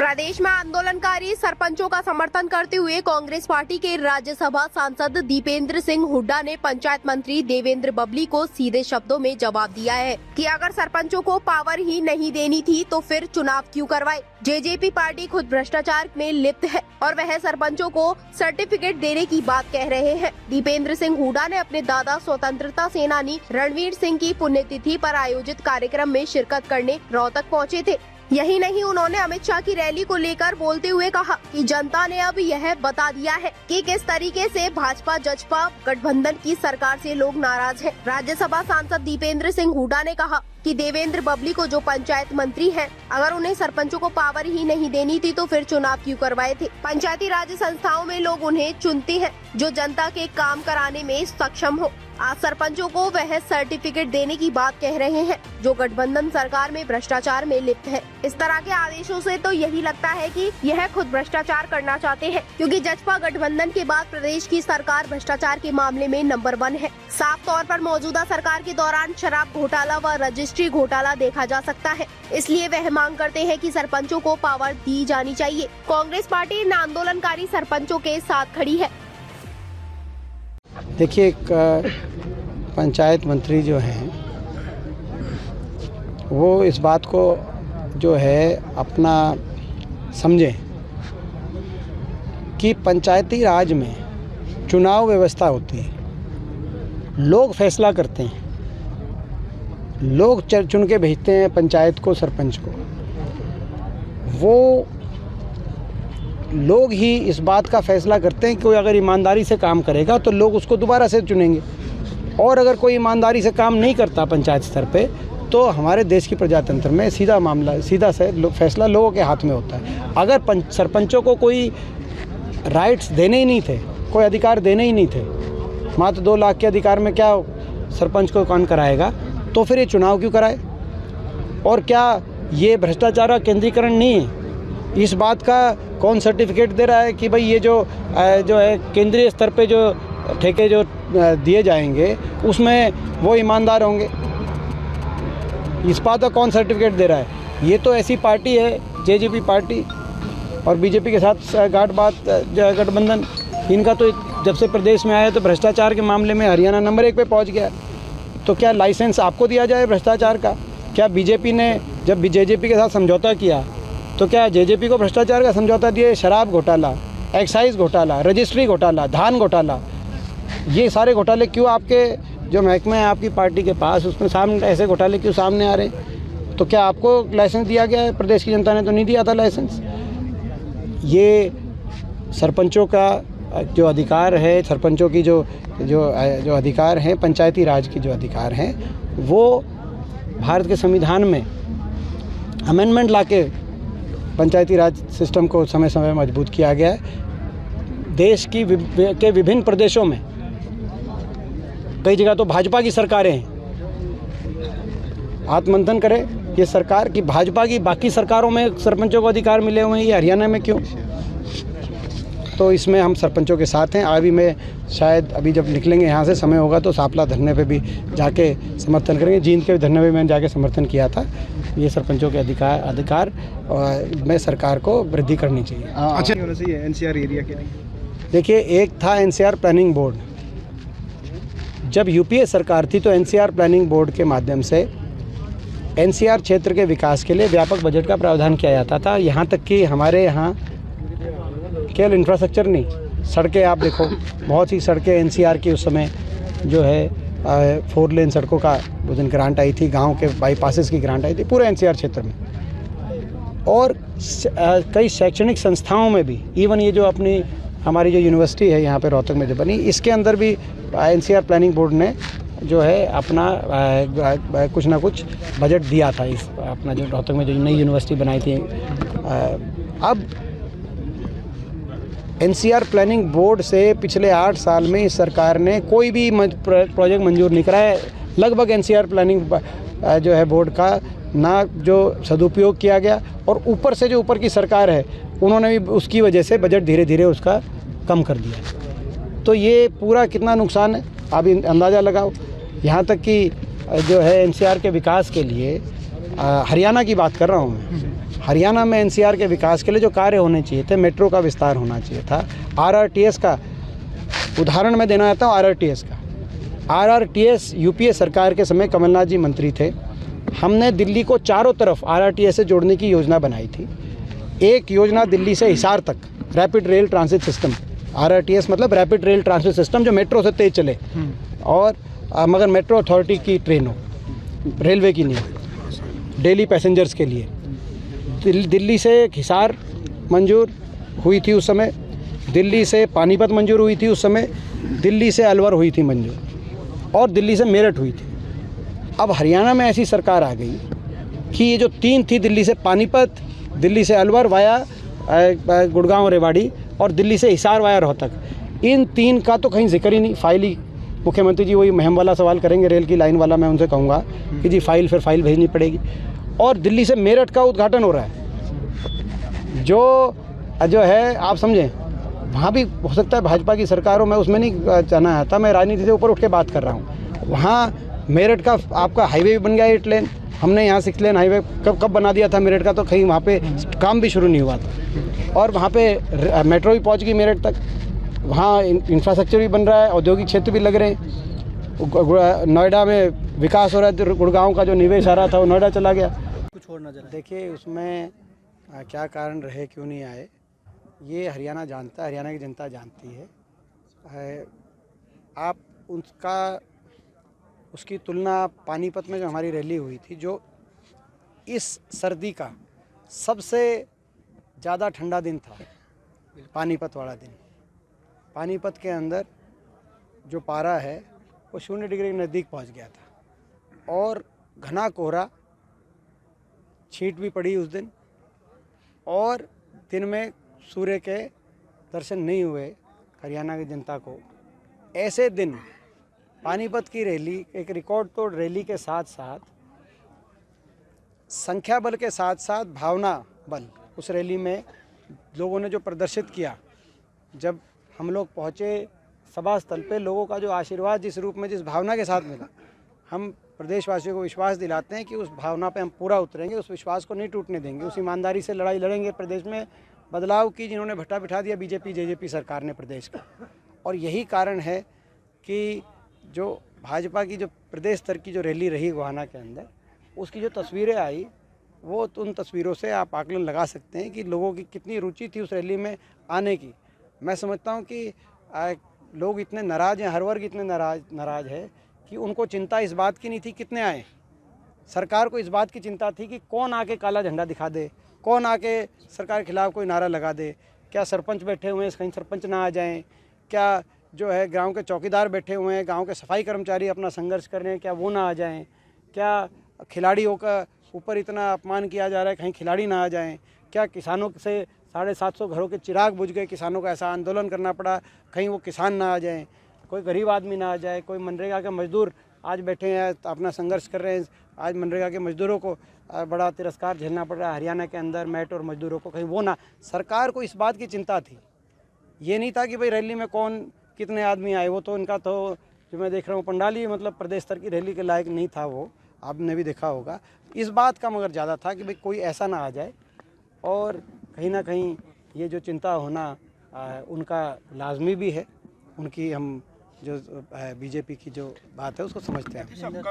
प्रदेश में आंदोलनकारी सरपंचों का समर्थन करते हुए कांग्रेस पार्टी के राज्यसभा सांसद दीपेंद्र सिंह हुड्डा ने पंचायत मंत्री देवेंद्र बबली को सीधे शब्दों में जवाब दिया है कि अगर सरपंचों को पावर ही नहीं देनी थी तो फिर चुनाव क्यों करवाए। जेजेपी पार्टी खुद भ्रष्टाचार में लिप्त है और वह सरपंचों को सर्टिफिकेट देने की बात कह रहे हैं। दीपेंद्र सिंह हुड्डा ने अपने दादा स्वतंत्रता सेनानी रणवीर सिंह की पुण्यतिथि पर आयोजित कार्यक्रम में शिरकत करने रोहतक पहुंचे थे। यही नहीं, उन्होंने अमित शाह की रैली को लेकर बोलते हुए कहा कि जनता ने अब यह बता दिया है कि किस तरीके से भाजपा जजपा गठबंधन की सरकार से लोग नाराज हैं। राज्यसभा सांसद दीपेंद्र सिंह हुड्डा ने कहा कि देवेंद्र बबली को जो पंचायत मंत्री हैं, अगर उन्हें सरपंचों को पावर ही नहीं देनी थी तो फिर चुनाव क्यों करवाए थे। पंचायती राज संस्थाओं में लोग उन्हें चुनते हैं जो जनता के काम कराने में सक्षम हो। आज सरपंचों को वह सर्टिफिकेट देने की बात कह रहे हैं जो गठबंधन सरकार में भ्रष्टाचार में लिप्त है। इस तरह के आदेशों से तो यही लगता है कि यह खुद भ्रष्टाचार करना चाहते हैं, क्योंकि जजपा गठबंधन के बाद प्रदेश की सरकार भ्रष्टाचार के मामले में नंबर 1 है। साफ तौर पर मौजूदा सरकार के दौरान शराब घोटाला व रजिस्ट्री घोटाला देखा जा सकता है। इसलिए वह मांग करते हैं कि सरपंचों को पावर दी जानी चाहिए। कांग्रेस पार्टी इन आंदोलनकारी सरपंचों के साथ खड़ी है। देखिए, एक पंचायत मंत्री जो हैं वो इस बात को जो है अपना समझें कि पंचायती राज में चुनाव व्यवस्था होती है, लोग फैसला करते हैं, लोग चुन के भेजते हैं पंचायत को, सरपंच को। वो लोग ही इस बात का फैसला करते हैं कि कोई अगर ईमानदारी से काम करेगा तो लोग उसको दोबारा से चुनेंगे, और अगर कोई ईमानदारी से काम नहीं करता पंचायत स्तर पे तो हमारे देश की प्रजातंत्र में सीधा मामला, सीधा से फैसला लोगों के हाथ में होता है। अगर सरपंचों को कोई राइट्स देने ही नहीं थे, कोई अधिकार देने ही नहीं थे, मात्र 2 लाख के अधिकार में क्या सरपंच को कौन कराएगा, तो फिर ये चुनाव क्यों कराए। और क्या ये भ्रष्टाचार का केंद्रीकरण नहीं है? इस बात का कौन सर्टिफिकेट दे रहा है कि भाई ये जो है केंद्रीय स्तर पे जो ठेके जो दिए जाएंगे उसमें वो ईमानदार होंगे? इस बात का कौन सर्टिफिकेट दे रहा है? ये तो ऐसी पार्टी है जेजेपी पार्टी और बीजेपी के साथ गठबंधन, इनका तो जब से प्रदेश में आया तो भ्रष्टाचार के मामले में हरियाणा नंबर 1 पे पहुंच गया। तो क्या लाइसेंस आपको दिया जाए भ्रष्टाचार का? क्या बीजेपी ने जब जेजेपी के साथ समझौता किया तो क्या जेजेपी को भ्रष्टाचार का समझौता दिए? शराब घोटाला, एक्साइज घोटाला, रजिस्ट्री घोटाला, धान घोटाला, ये सारे घोटाले क्यों आपके जो महकमे हैं आपकी पार्टी के पास, उसमें सामने ऐसे घोटाले क्यों सामने आ रहे हैं? तो क्या आपको लाइसेंस दिया गया है? प्रदेश की जनता ने तो नहीं दिया था लाइसेंस। ये सरपंचों का जो अधिकार है, सरपंचों की जो अधिकार हैं, पंचायती राज की जो अधिकार हैं, वो भारत के संविधान में अमेंडमेंट लाके पंचायती राज सिस्टम को समय समय मजबूत किया गया है। देश के विभिन्न प्रदेशों में कई जगह तो भाजपा की सरकारें हैं। आत्ममंथन करें ये सरकार कि भाजपा की बाकी सरकारों में सरपंचों को अधिकार मिले हुए हैं, ये हरियाणा में क्यों? तो इसमें हम सरपंचों के साथ हैं। अभी मैं शायद अभी जब निकलेंगे यहाँ से, समय होगा तो सांपला धरने पे भी जाके समर्थन करेंगे। जींद के धरने पे मैंने जाके समर्थन किया था। ये सरपंचों के अधिकार में सरकार को वृद्धि करनी चाहिए। अच्छा, होना चाहिए एनसीआर एरिया के लिए। देखिए, एक था एनसीआर प्लानिंग बोर्ड। जब यूपीए सरकार थी तो एनसीआर प्लानिंग बोर्ड के माध्यम से एनसीआर क्षेत्र के विकास के लिए व्यापक बजट का प्रावधान किया जाता था। यहाँ तक कि हमारे यहाँ केवल इंफ्रास्ट्रक्चर नहीं, सड़कें आप देखो, बहुत सी सड़कें एनसीआर की उस समय जो है 4 लेन सड़कों का वो दिन ग्रांट आई थी, गांव के बाईपासेस की ग्रांट आई थी पूरे एनसीआर क्षेत्र में। और कई शैक्षणिक संस्थाओं में भी, इवन ये जो हमारी जो यूनिवर्सिटी है यहाँ पे रोहतक में जो बनी, इसके अंदर भी एनसीआर प्लानिंग बोर्ड ने जो है अपना कुछ ना कुछ बजट दिया था। इस अपना जो रोहतक में जो नई यूनिवर्सिटी बनाई थी, अब एनसीआर प्लानिंग बोर्ड से पिछले 8 साल में इस सरकार ने कोई भी प्रोजेक्ट मंजूर नहीं कराया। लगभग एनसीआर प्लानिंग जो है बोर्ड का ना जो सदुपयोग किया गया, और ऊपर से जो ऊपर की सरकार है उन्होंने भी उसकी वजह से बजट धीरे धीरे उसका कम कर दिया। तो ये पूरा कितना नुकसान है आप अंदाज़ा लगाओ। यहाँ तक कि जो है एनसीआर के विकास के लिए हरियाणा की बात कर रहा हूँ मैं, हरियाणा में एनसीआर के विकास के लिए जो कार्य होने चाहिए थे, मेट्रो का विस्तार होना चाहिए था, आरआरटीएस का उदाहरण मैं देना चाहता हूँ। आरआरटीएस यूपीए सरकार के समय कमलनाथ जी मंत्री थे, हमने दिल्ली को चारों तरफ आरआरटीएस से जोड़ने की योजना बनाई थी। एक योजना दिल्ली से हिसार तक rapid rail transit system, RRTS मतलब रैपिड रेल ट्रांसिट सिस्टम, जो मेट्रो से तेज चले और मगर मेट्रो अथॉरिटी की ट्रेन हो, रेलवे की नहीं, डेली पैसेंजर्स के लिए। दिल्ली से हिसार मंजूर हुई थी उस समय, दिल्ली से पानीपत मंजूर हुई थी उस समय, दिल्ली से अलवर हुई थी मंजूर, और दिल्ली से मेरठ हुई थी। अब हरियाणा में ऐसी सरकार आ गई कि ये जो तीन थी, दिल्ली से पानीपत, दिल्ली से अलवर वाया गुड़गांव रेवाड़ी, और दिल्ली से हिसार वाया रोहतक, इन तीन का तो कहीं जिक्र ही नहीं। फाइल ही मुख्यमंत्री जी वही महम वाला सवाल करेंगे, रेल की लाइन वाला, मैं उनसे कहूँगा कि जी फाइल भेजनी पड़ेगी। और दिल्ली से मेरठ का उद्घाटन हो रहा है, जो है आप समझें, वहाँ भी हो सकता है भाजपा की सरकार हो, मैं उसमें नहीं जाना आता, मैं राजनीति से ऊपर उठ के बात कर रहा हूँ। वहाँ मेरठ का आपका हाईवे भी बन गया 8 लेन, हमने यहाँ 6 लेन हाईवे कब बना दिया था मेरठ का, तो कहीं वहाँ पे काम भी शुरू नहीं हुआ था। और वहाँ पे मेट्रो भी पहुँच गई मेरठ तक, वहाँ इंफ्रास्ट्रक्चर भी बन रहा है, औद्योगिक क्षेत्र भी लग रहे हैं, नोएडा में विकास हो रहा है, गुड़गांव का जो निवेश आ रहा था वो नोएडा चला गया। कुछ और नजर देखिए उसमें क्या कारण रहे, क्यों नहीं आए, ये हरियाणा जानता है, हरियाणा की जनता जानती है। आप उसकी तुलना पानीपत में जो हमारी रैली हुई थी, जो इस सर्दी का सबसे ज़्यादा ठंडा दिन था, पानीपत वाला दिन। पानीपत के अंदर जो पारा है वो 0 डिग्री के नज़दीक पहुंच गया था, और घना कोहरा, छींट भी पड़ी उस दिन, और दिन में सूर्य के दर्शन नहीं हुए हरियाणा की जनता को। ऐसे दिन पानीपत की रैली, एक रिकॉर्ड तोड़ रैली के साथ साथ, संख्या बल के साथ साथ भावना बल, उस रैली में लोगों ने जो प्रदर्शित किया, जब हम लोग पहुँचे सभा स्थल पे, लोगों का जो आशीर्वाद जिस रूप में, जिस भावना के साथ मिला, हम प्रदेशवासियों को विश्वास दिलाते हैं कि उस भावना पे हम पूरा उतरेंगे, उस विश्वास को नहीं टूटने देंगे, उस ईमानदारी से लड़ाई लड़ेंगे प्रदेश में बदलाव की, जिन्होंने भट्टा बिठा दिया बीजेपी जेजेपी सरकार ने प्रदेश का। और यही कारण है कि जो भाजपा की जो प्रदेश स्तर की जो रैली रही गोहाना के अंदर, उसकी जो तस्वीरें आई, वो उन तस्वीरों से आप आकलन लगा सकते हैं कि लोगों की कितनी रुचि थी उस रैली में आने की। मैं समझता हूँ कि लोग इतने नाराज़ हैं, हर वर्ग इतने नाराज़ है कि उनको चिंता इस बात की नहीं थी कितने आए, सरकार को इस बात की चिंता थी कि कौन आके काला झंडा दिखा दे, कौन आके सरकार के खिलाफ कोई नारा लगा दे। क्या सरपंच बैठे हुए हैं, कहीं सरपंच ना आ जाएं, क्या जो है गांव के चौकीदार बैठे हुए हैं, गांव के सफाई कर्मचारी अपना संघर्ष कर रहे हैं, क्या वो ना आ जाएं, क्या खिलाड़ियों का ऊपर इतना अपमान किया जा रहा है, कहीं खिलाड़ी ना आ जाएं, क्या किसानों से 750 घरों के चिराग बुझ गए, किसानों को ऐसा आंदोलन करना पड़ा, कहीं वो किसान ना आ जाएं, कोई गरीब आदमी ना आ जाए, कोई मनरेगा के मजदूर आज बैठे हैं अपना संघर्ष कर रहे हैं, आज मनरेगा के मजदूरों को बड़ा तिरस्कार झेलना पड़ रहा है हरियाणा के अंदर, मैट और मजदूरों को, कहीं वो ना। सरकार को इस बात की चिंता थी, ये नहीं था कि भाई रैली में कौन कितने आदमी आए, वो तो इनका तो जो मैं देख रहा हूँ पंडाल ही मतलब प्रदेश स्तर की रैली के लायक नहीं था, वो आपने भी देखा होगा। इस बात का मगर ज़्यादा था कि भाई कोई ऐसा ना आ जाए, और कहीं ना कहीं ये जो चिंता होना उनका लाजमी भी है, उनकी हम जो बीजेपी की जो बात है उसको समझते हैं।